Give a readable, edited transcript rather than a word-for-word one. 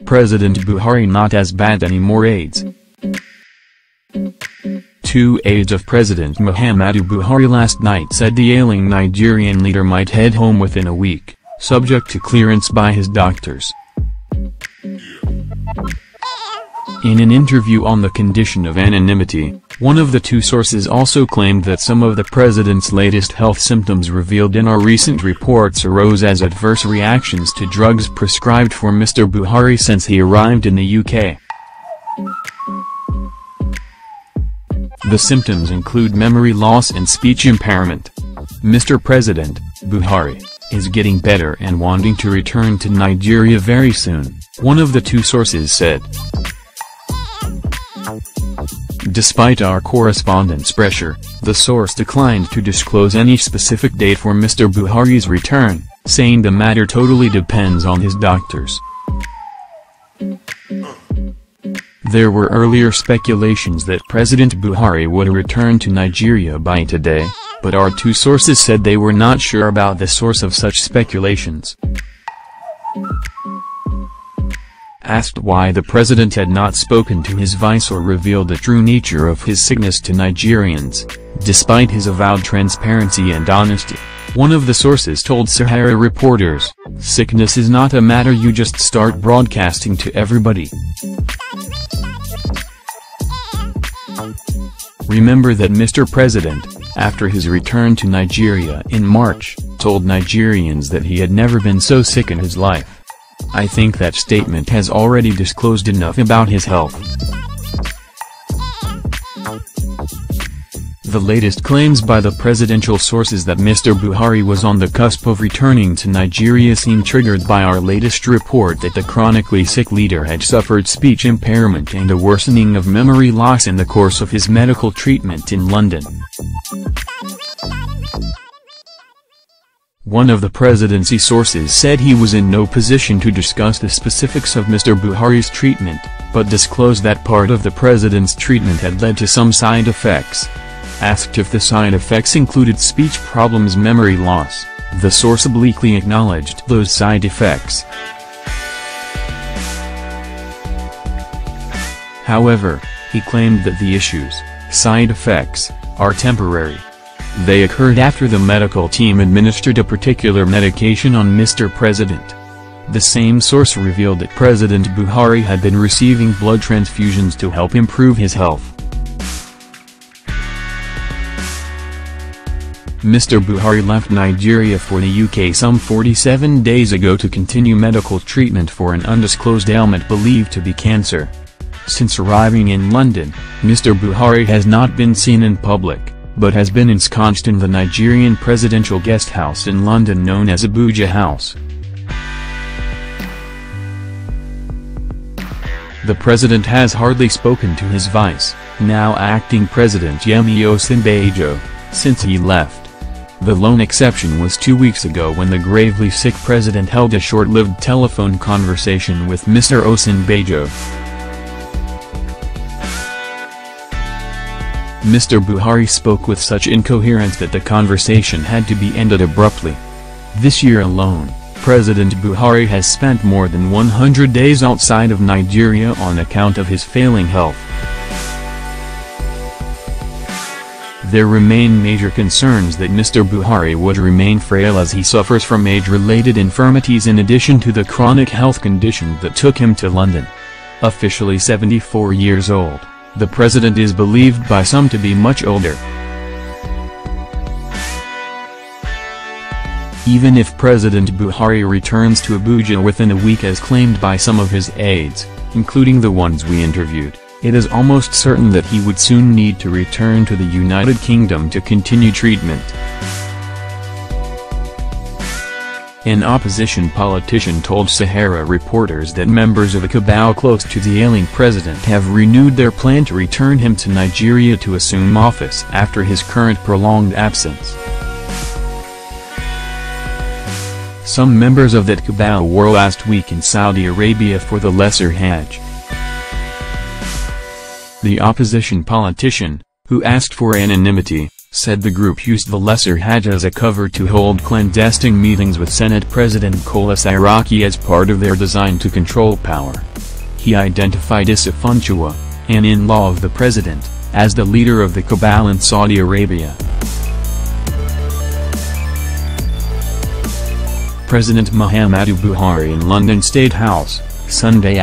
President Buhari not as bad anymore. AIDS. 2 aides of President Muhammadu Buhari last night said the ailing Nigerian leader might head home within a week, subject to clearance by his doctors. In an interview on the condition of anonymity, one of the 2 sources also claimed that some of the president's latest health symptoms revealed in our recent reports arose as adverse reactions to drugs prescribed for Mr. Buhari since he arrived in the UK. The symptoms include memory loss and speech impairment. Mr. President Buhari is getting better and wanting to return to Nigeria very soon, one of the 2 sources said. Despite our correspondent's pressure, the source declined to disclose any specific date for Mr. Buhari's return, saying the matter totally depends on his doctors. There were earlier speculations that President Buhari would return to Nigeria by today, but our 2 sources said they were not sure about the source of such speculations. Asked why the president had not spoken to his vice or revealed the true nature of his sickness to Nigerians, despite his avowed transparency and honesty, one of the sources told Sahara reporters, "Sickness is not a matter you just start broadcasting to everybody. Remember that Mr. President, after his return to Nigeria in March, told Nigerians that he had never been so sick in his life. I think that statement has already disclosed enough about his health." The latest claims by the presidential sources that Mr. Buhari was on the cusp of returning to Nigeria seem triggered by our latest report that the chronically sick leader had suffered speech impairment and a worsening of memory loss in the course of his medical treatment in London. One of the presidency sources said he was in no position to discuss the specifics of Mr. Buhari's treatment, but disclosed that part of the president's treatment had led to some side effects. Asked if the side effects included speech problems, memory loss, the source obliquely acknowledged those side effects. However, he claimed that the issues, side effects, are temporary. They occurred after the medical team administered a particular medication on Mr. President. The same source revealed that President Buhari had been receiving blood transfusions to help improve his health. Mr. Buhari left Nigeria for the UK some 47 days ago to continue medical treatment for an undisclosed ailment believed to be cancer. Since arriving in London, Mr. Buhari has not been seen in public, but has been ensconced in the Nigerian presidential guest house in London known as Abuja House. The president has hardly spoken to his vice, now acting President Yemi Osinbajo, since he left. The lone exception was 2 weeks ago when the gravely sick president held a short-lived telephone conversation with Mr. Osinbajo. Mr. Buhari spoke with such incoherence that the conversation had to be ended abruptly. This year alone, President Buhari has spent more than 100 days outside of Nigeria on account of his failing health. There remain major concerns that Mr. Buhari would remain frail as he suffers from age-related infirmities in addition to the chronic health condition that took him to London. Officially 74 years old, the president is believed by some to be much older. Even if President Buhari returns to Abuja within a week as claimed by some of his aides, including the ones we interviewed, it is almost certain that he would soon need to return to the United Kingdom to continue treatment. An opposition politician told Sahara reporters that members of a cabal close to the ailing president have renewed their plan to return him to Nigeria to assume office after his current prolonged absence. Some members of that cabal were last week in Saudi Arabia for the Lesser Hajj. The opposition politician, who asked for anonymity, said the group used the Lesser Hajj as a cover to hold clandestine meetings with Senate President Kolas Iraqi as part of their design to control power. He identified Issa Funchua, an in-law of the president, as the leader of the cabal in Saudi Arabia. President Muhammadu Buhari in London State House, Sunday.